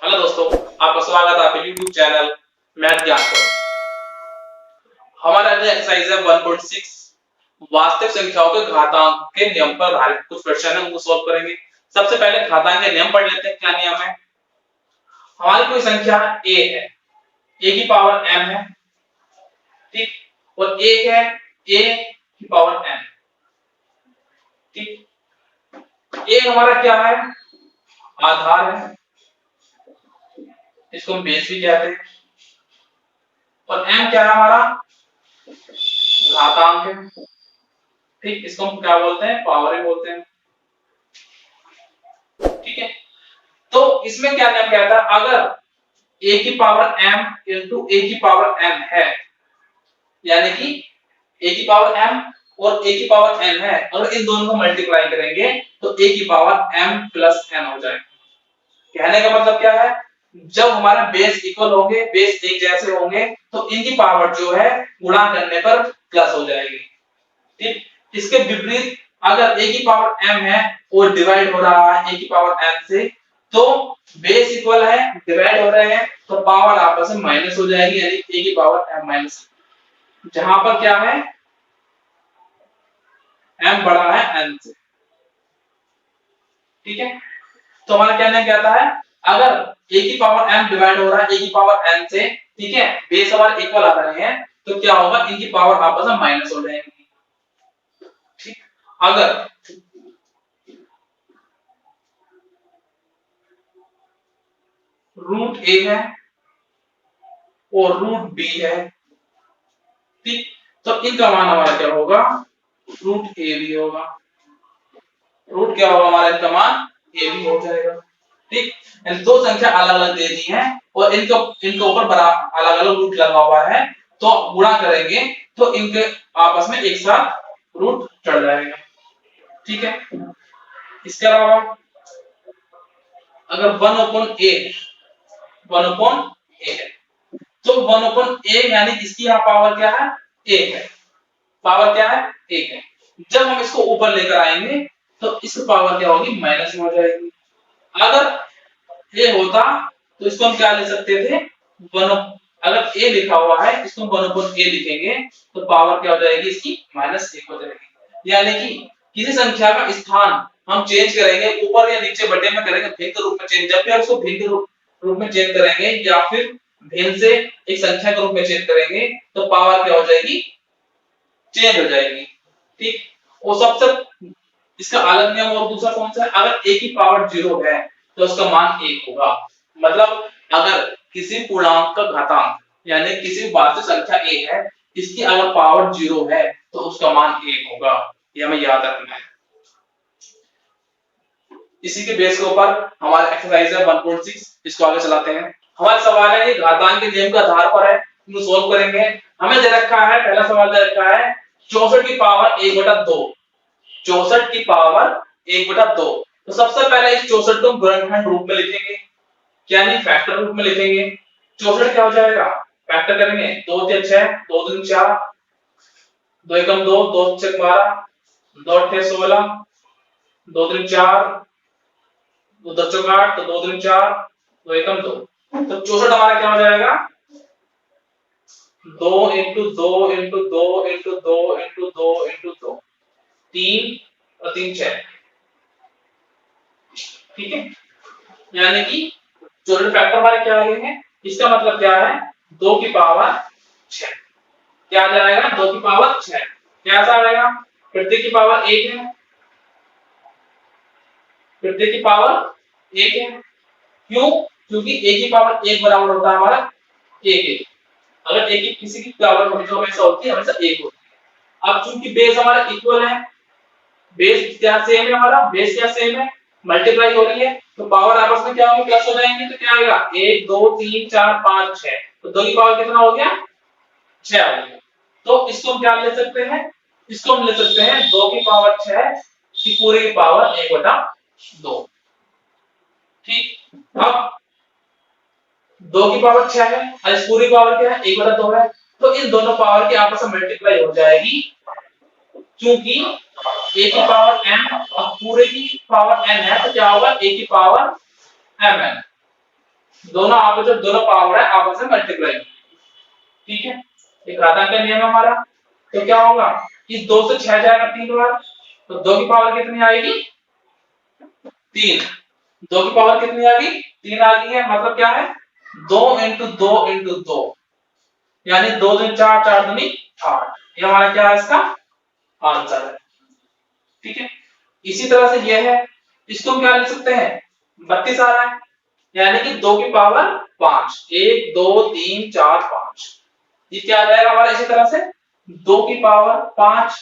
Hello दोस्तों, आपका स्वागत है आपके YouTube चैनल मैथ ज्ञान पर। हमारा अगला एक्सरसाइज है 1.6 वास्तविक संख्याओं के घातांक के नियम पर आधारित कुछ प्रश्न है, उनको सॉल्व करेंगे। सबसे पहले घातांक के नियम पढ़ लेते हैं। क्या नियम है? हमारी कोई संख्या a है, a की पावर m है, ठीक, और एक है a की पावर n, ठीक। a हमारा क्या है? आधार है, इसको हम बेस भी कहते हैं, और m क्या है? हमारा घातांक है, ठीक। इसको हम क्या बोलते हैं? पावर ही बोलते हैं, ठीक है। तो इसमें क्या नियम कहता है? अगर a की पावर m इंटू a की पावर n है, यानी कि a की पावर m और a की पावर n है, अगर इन दोनों को मल्टीप्लाई करेंगे तो a की पावर m प्लस n हो जाएगा। कहने का मतलब क्या है? जब हमारा बेस इक्वल होंगे, बेस एक जैसे होंगे, तो इनकी पावर जो है गुणा करने पर प्लस हो जाएगी, ठीक। इसके विपरीत अगर a की पावर m है और डिवाइड हो रहा है a की पावर n से, तो बेस इक्वल है, डिवाइड हो रहे हैं, तो पावर आपस में माइनस हो जाएगी, यानी a की पावर m माइनस, जहां पर क्या है? m बड़ा है n से, ठीक है। तो हमारा कहना कहता है अगर a की पावर m डिवाइड हो रहा है a की पावर n से, ठीक है, बेस हमारे इक्वल आ रहे हैं, तो क्या होगा? इनकी पावर आपस में माइनस हो जाएगी, ठीक। अगर रूट a है और रूट b है, ठीक, तो इनका मान हमारा क्या होगा? रूट a भी होगा। रूट क्या होगा हमारा? इनका मान a भी हो जाएगा, ठीक। दो संख्या अलग अलग दे दी है और इनके इनके ऊपर बराबर अलग अलग रूट लगा हुआ है, तो गुणा करेंगे तो इनके आपस में एक साथ रूट चढ़ जाएगा, ठीक है। इसके अलावा अगर 1/a है, तो 1/a यानी इसकी यहाँ पावर क्या है? 1 है। पावर क्या है? 1 है। जब हम इसको ऊपर लेकर आएंगे तो इसकी पावर क्या होगी? माइनस हो जाएगी। अगर a होता तो इसको हम क्या ले सकते थे? 1, अगर a लिखा हुआ है, इसको 1/a लिखेंगे तो पावर क्या हो जाएगी? इसकी -1 हो जाएगी। यानी कि किसी संख्या का स्थान हम चेंज करेंगे, ऊपर या नीचे बटे में करेंगे, भिन्न रूप में चेंज, जब भी हम उसको भिन्न रूप में चेंज करेंगे या फिर भिन्न से एक संख्या के रूप में चेंज करेंगे, तो पावर क्या हो जाएगी? चेंज हो जाएगी, ठीक। और सबसे इसका अलग नियम और दूसरा कौन सा है? अगर a की पावर 0 है तो उसका मान 1 होगा। मतलब अगर किसी पूर्णांक का घातांक यानी किसी वास्तविक संख्या a है, इसकी अगर पावर 0 है तो उसका मान 1 होगा। ये हमें याद रखना है। इसी के बेस के ऊपर हमारा एक्सरसाइज है 1.6, इसको आगे चलाते हैं। हमारा सवाल है ये घातांक के नियम के आधार पर है, इसको सॉल्व करेंगे। हमें दे रखा है, पहला सवाल दे रखा है 64 की पावर 1/2, 64 की पावर 1/2। तो सबसे पहले इस 64 को गुणनखंड रूप में लिखेंगे, यानी फैक्टर रूप में लिखेंगे। 64 क्या हो जाएगा? फैक्टर करेंगे 2 3 6, 2 3 4, 2 एकम 2, 2 6 12, 2 8 16, 2 3 4, 2 10 चौक 8, तो 2 3 4, 2 एकम 2। तो 64 हमारा क्या हो जाएगा? 2 into 2 into 2 into 2 into 2 into 2, 3 और 3 6, ठीक है। यानी कि जो फैक्टर हमारे क्या आ गए हैं? इसका मतलब क्या है? 2 की पावर 6। क्या आ जाएगा? 2 की पावर 6। कैसा आ जाएगा? प्रत्येक की पावर 1 है, प्रत्येक की पावर 1 है। क्यों? क्योंकि a की पावर 1 बराबर होता है हमारा 1। अगर a की किसी की पावर हमेशा होती है, हमेशा 1 होती है। अब चूंकि बेस हमारा इक्वल है, बेस क्या सेम है? हमारा बेस क्या सेम है? मल्टीप्लाई हो रही है, तो पावर आपस में क्या होगी? प्लस हो जाएंगे, तो क्या आएगा? 1 2 3 4 5 6, तो 2 की पावर कितना हो गया? 6 आ गया। तो इसको हम क्या ले सकते हैं? इसको हम ले सकते हैं 2 की पावर 6 की पूरी की पावर 1/2, ठीक। अब 2 की पावर 6 है और इस पूरी पावर क्या है? 1/2 है, तो इन दोनों पावर की आपस में मल्टीप्लाई हो जाएगी, क्योंकि a की पावर m और पूरे की पावर n है, तो क्या होगा? a की पावर mn, दोनों आपस जो दोनों पावर है आपस में मल्टीप्लाई, ठीक है। एक घातांक का नियम है हमारा। तो क्या होगा कि 2 से 6 जाएगा 3 बार, तो 2 की पावर कितनी आएगी 3। 2 की पावर कितनी आ गई 3 आ गई है, मतलब क्या है 2 इंटू 2 इंटू 2, यानी 2 दूनी 4, 4 दूनी 8। ये हमारा क्या है इसका आंसर है, ठीक है। इसी तरह से ये है, इसको हम क्या लिख सकते हैं 32 आ रहा है, यानी कि 2 की पावर 5, 1 2 3 4 5। ये क्या आ जाएगा हमारा इसी तरह से 2 की पावर 5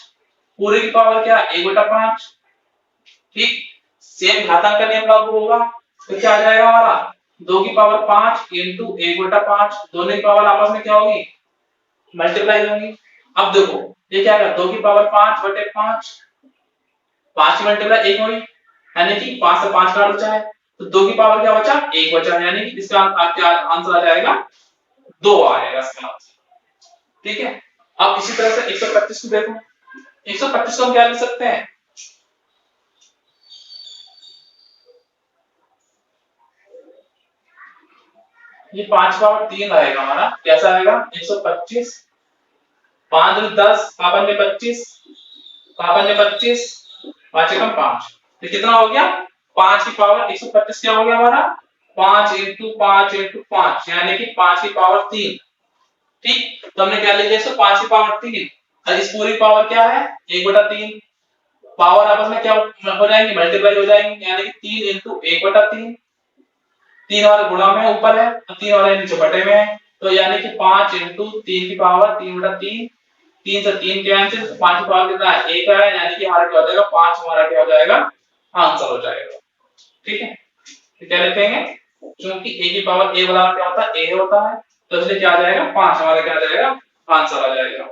पूरे की पावर क्या 1/5, ठीक। सेम घातांक का नियम लागू होगा, तो क्या आ जाएगा हमारा 2 की पावर 5 इंटू 1/5, दोनों की पावर आपस में क्या होगी मल्टीप्लाई होंगी। अब देखो ये क्या है 2 की पावर 5/5, 5 की मल्टीप्लाई 1 हुई, यानी कि 5 से 5 का बचा है, तो 2 की पावर क्या बचा 1 बचा, यानी कि इसका क्या आंसर आ जाएगा 2 आएगा इसका आंसर, ठीक है। अब इसी तरह से 125 को देखो, 125 को हम क्या लिख सकते हैं ये 5 पावर 3 आएगा हमारा, कैसा आएगा 125, 5 दूनी 10, पापन ने 25, पापन ने 25, 5 एकम 5, तो कितना हो गया 5 की पावर 125 क्या हो गया हमारा 5 इंटू 5 इंटू 5, यानी कि 5 की पावर 3, ठीक। तो हमने क्या लिख दिया इसको 5 की पावर 3, और इस पूरी पावर क्या है 1/3, पावर आपस में क्या हो जाएंगे मल्टीप्लाई हो जाएंगे, यानी कि 3 इंटू 1/3, 3 वाले गुणा में ऊपर है और 3 वाले नीचे बटे में है, तो यानी कि 5 इंटू 3 की पावर 3/3, 3 से 3 कैंसिल, 5 की पावर कितना है 1 है, यानी कि हमारा क्या हो जाएगा 5 हमारा क्या हो जाएगा आंसर हो जाएगा, ठीक है। तो क्या लिखेंगे क्योंकि a की पावर a बराबर क्या होता है a होता है, तो इसलिए क्या आ जाएगा 5 हमारा क्या आ जाएगा आंसर आ जाएगा।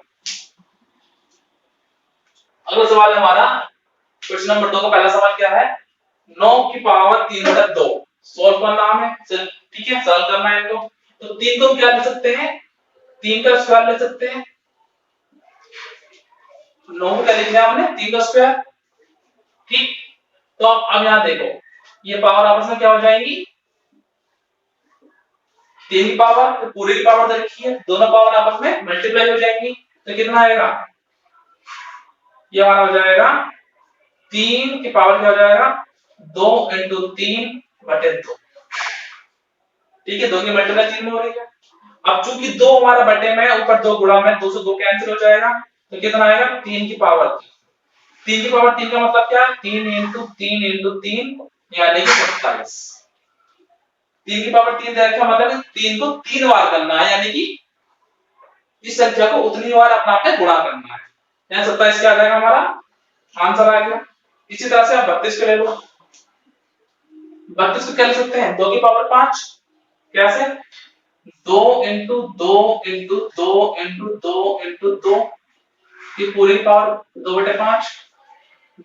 अगला सवाल है हमारा क्वेश्चन नंबर 2 का पहला सवाल क्या है 9 की पावर 3/2 सॉल्व करना है, ठीक है सरल करना है इनको। तो 3 को हम क्या ले सकते हैं 3 का स्क्वायर ले सकते हैं, 9 का लिख लिया हमने 3 का स्क्वायर, ठीक। तो अब यहां देखो ये पावर आपस में क्या हो जाएगी 3 की पावर तो पूरे की पावर दे रखी है, दोनों पावर आपस में मल्टीप्लाई हो जाएंगी, तो कितना आएगा ये हमारा हो जाएगा 3 की पावर क्या हो जाएगा 2 इंटू 3/2, ठीक है 2 की मल्टीप्लाई 3 में हो रही है। अब चूंकि 2 हमारा बटे में ऊपर 2 गुणा में 2 से 2 कैंसिल हो जाएगा, तो कितना आएगा 3 की पावर 3 की पावर 3 का मतलब क्या है 3 इंटू 3 इंटू 3, यानी कि 27। 3 की पावर 3 का मतलब 3 को 3 बार करना है, यानी कि इस संख्या को उतनी बार अपना आपने गुणा करना है, यानी 27 क्या आ जाएगा हमारा आंसर आ गया। इसी तरह से आप 32 को ले लो, 32 को क्या ले सकते हैं 2 की पावर 5, कैसे 2 इंटू 2 इंटू 2 इंटू 2 इंटू 2 की पूरी पावर 2/5,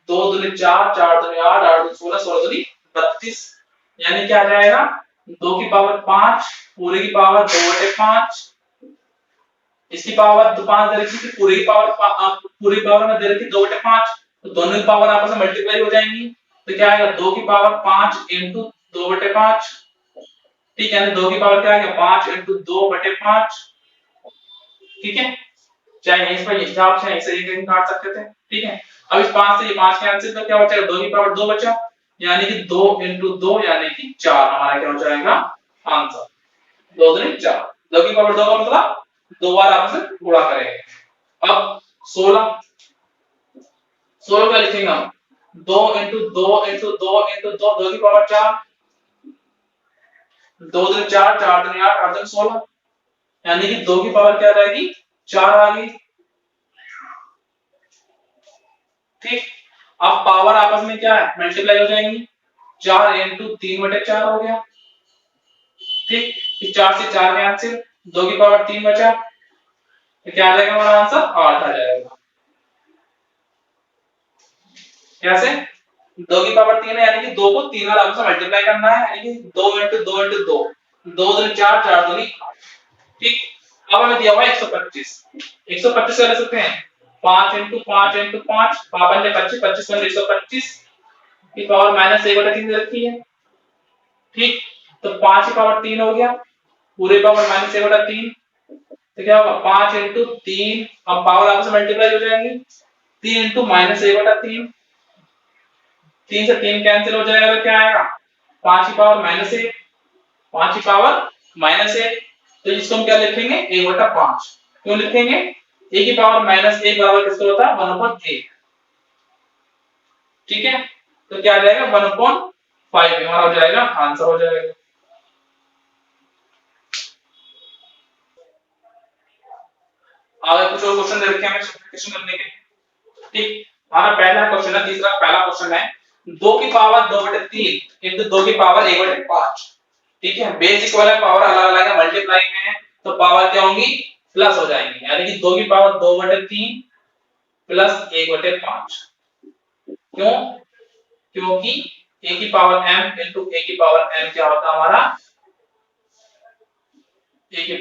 2 दूनी 4, 4 दूनी 8, 8 दूनी 16, 16 दूनी 32, यानी क्या आ जाएगा 2 की पावर 5 पूरे की पावर 2/5, इसकी पावर तो 5 दे रखी थी, पूरी की पावर पूरी पावर में दे रखी 2/5, तो दोनों की पावर आपस में मल्टीप्लाई हो जाएंगी, तो क्या आएगा 2 की पावर 5 इंटू 2/5, ठीक है, यानी 2 की पावर क्या आ गया 5 इंटू 2/5, ठीक है। चाहे यहीं पर हिसाब से ऐसे ही कहीं काट सकते थे, ठीक है। अब इस 5 से ये 5 कैंसिल तो क्या बचेगा 2 की पावर 2 बचा, यानी कि 2 इंटू 2 यानी कि 4 हमारा क्या हो जाएगा आंसर 2 दूनी 4, 2 की पावर 2 का मतलब 2 बार आपस में गुणा करेंगे। अब 16, 16 का लिखेंगे हम 2 इंटू 2 इंटू 2 इंटू 2, 2 की पावर 4, 2 दूनी 4, 4 दूनी 8, 8 दूनी 16, यानी कि 2 की पावर क्या रहेगी 4 आ गई, ठीक। अब पावर आपस में क्या है मल्टीप्लाई हो जाएंगी, 4 इंटू 3/4 हो गया, ठीक। फिर 4 से 4 कैंसिल, 2 की पावर 3 बचा, तो क्या आ जाएगा हमारा आंसर 8 आ जाएगा, कैसे 2 की पावर 3 है, यानी कि 2 को 3 बार आपस में मल्टीप्लाई करना है, यानी कि 2 इंटू 2 इंटू 2, 2 दूनी 4, 4 दूनी 8, ठीक। अब हमें दिया हुआ है 125, 125 कर सकते हैं 5 इंटू 5 इंटू 5, पापा ने 25, 25 में 125 की पावर -1/3 दे रखी है, ठीक। तो 5 की पावर 3 हो गया, पूरे पावर माइनस 1/3, तो क्या होगा 5 इंटू 3, अब पावर आपस में मल्टीप्लाई हो जाएंगी, 3 इंटू माइनस 1/3, 3 से 3 कैंसिल हो जाएगा, तो क्या आएगा 5 की पावर -1, 5 की पावर -1, तो इसको हम क्या लिखेंगे 1/5। क्यों लिखेंगे, a की पावर -1 बराबर किसका होता है 1/8, ठीक है। तो क्या आ जाएगा 1/5 हमारा हो जाएगा आंसर हो जाएगा। आगे कुछ और क्वेश्चन दे रखे हैं हमें सिंप्लीफिकेशन करने के, ठीक। हमारा पहला क्वेश्चन है, तीसरा पहला क्वेश्चन है 2 की पावर 2/3 इंटू 2 की पावर 1/5, ठीक है। बेसिक वाला पावर अलग अलग है, मल्टीप्लाई में है तो पावर क्या होंगी प्लस हो जाएंगी, यानी कि 2 की पावर 2/3 प्लस 1/5। क्यों, क्योंकि a की पावर m इंटू a की पावर n क्या होता है हमारा a की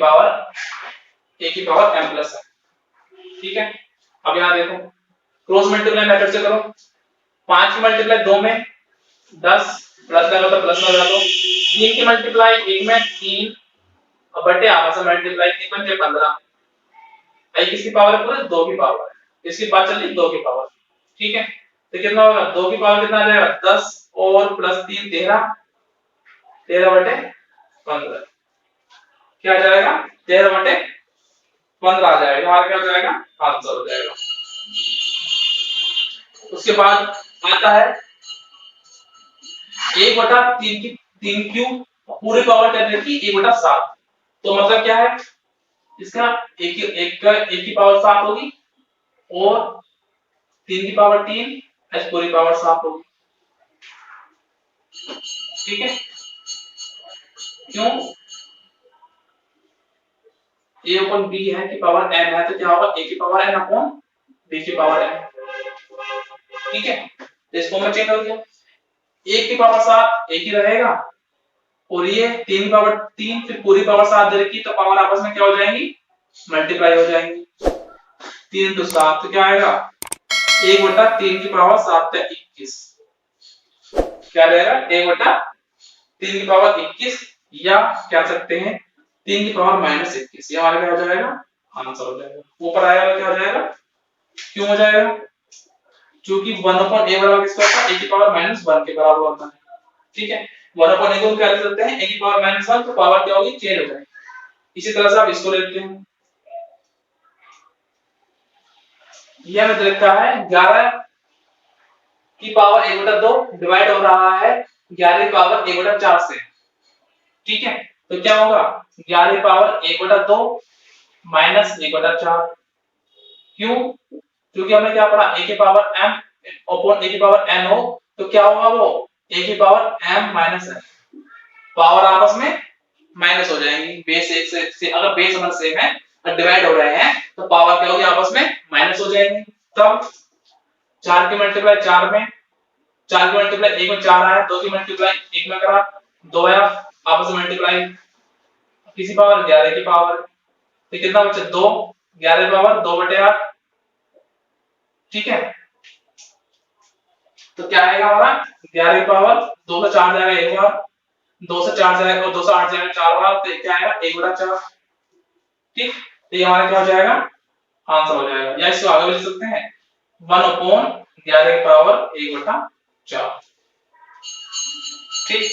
पावर m प्लस है, ठीक है। अब यहां देखो क्रॉस मल्टीप्लाई मेथड से करो, 5 की मल्टीप्लाई 2 में 10 प्लस लगा तो प्लस लगा दो, 3 की मल्टीप्लाई 1 में 3 और बटे आपस में मल्टीप्लाई 3 बचे 15, आई किसकी पावर है पूरे 2 की पावर है, इसकी बात चल रही 2 की पावर, ठीक है। तो कितना होगा 2 की पावर कितना आ जाएगा 10 और प्लस 3 13, 13/15 क्या आ जाएगा 13/15 आ जाएगा, हमारा क्या हो जाएगा आंसर हो जाएगा। उसके बाद आता है 1/3 की 3 क्यूब पूरे पावर करने की 1/7, तो मतलब क्या है इसका एक की पावर 7 होगी और 3 की पावर 3 एस पूरी पावर 7 होगी, ठीक है। क्यों, a upon b है की पावर n है, तो क्या होगा a की पावर n अपॉन b की पावर n, ठीक है। तो इसको में चेंज हो गया, 1 की पावर 7 एक ही रहेगा और ये 3 की पावर 3 फिर पूरी पावर 7 दे रखी, तो पावर आपस में क्या हो जाएंगी मल्टीप्लाई हो जाएंगी, 3 इंटू 7 तो क्या आएगा 1/3 की पावर 7 पे 21, क्या रहेगा 1/3 की पावर 21, या क्या सकते हैं 3 की पावर -21, ये हमारा क्या हो जाएगा आंसर हो जाएगा। ऊपर आया हुआ क्या हो जाएगा, क्यों हो जाएगा, क्योंकि 1/a बराबर किसका होता है a की पावर -1 के बराबर होता है, ठीक है। 1/a को क्या लिख सकते हैं a की पावर -1, तो पावर क्या होगी चेंज हो जाएगी। इसी तरह से आप इसको लेते हैं, यह हमें देखता है 11 की पावर 1/2 डिवाइड हो रहा है 11 की पावर 1/4 से, ठीक है। तो क्या होगा 11 की पावर 1/2 माइनस 1/4, क्यों, क्योंकि हमने क्या पढ़ा a की पावर m अपॉन a की पावर n हो तो क्या होगा वो a की power m minus n, power आपस में माइनस हो जाएंगी, बेस एक से अगर बेस नंबर सेम है और डिवाइड हो रहे हैं तो पावर क्या होगी आपस में माइनस हो जाएंगी। तब 4 की मल्टीप्लाई 4 में, 4 की मल्टीप्लाई 1 में 4 आया, 2 की मल्टीप्लाई 1 में करा 2 आया, आपस में मल्टीप्लाई किसी पावर 11 की पावर, तो कितना बचा 2, 11 की पावर 2/8, ठीक है। तो क्या आएगा हमारा 11 की पावर 2 से 4 जाएगा एक बार, 2 से 4 जाएगा और 2 से 8 जाएगा 4 बार, तो क्या आएगा 1/4, ठीक। तो ये हमारा क्या हो जाएगा आंसर हो जाएगा, या इसको आगे भी लिख सकते हैं 1/11 की पावर 1/4, ठीक।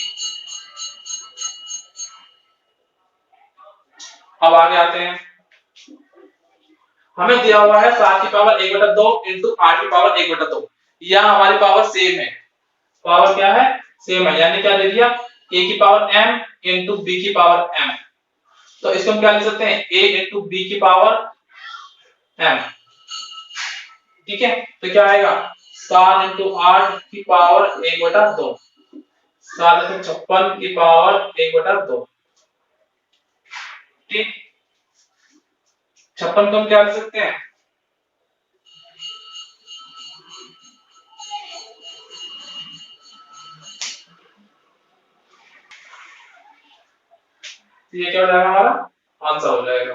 अब आगे आते हैं, हमें दिया हुआ है 7 की पावर 1/2 इंटू 8 की पावर 1/2, यह हमारी पावर सेम है, पावर क्या है सेम है, यानी क्या दे दिया a की पावर m इंटू b की पावर m, तो इसको हम क्या लिख सकते हैं a इंटू b की पावर m, ठीक है। तो क्या आएगा 7 इंटू 8 की पावर 1/2, 7 इंटू 56 की पावर 1/2, ठीक। 56 को हम क्या लिख सकते हैं ये क्या हो जाएगा हमारा आंसर हो जाएगा।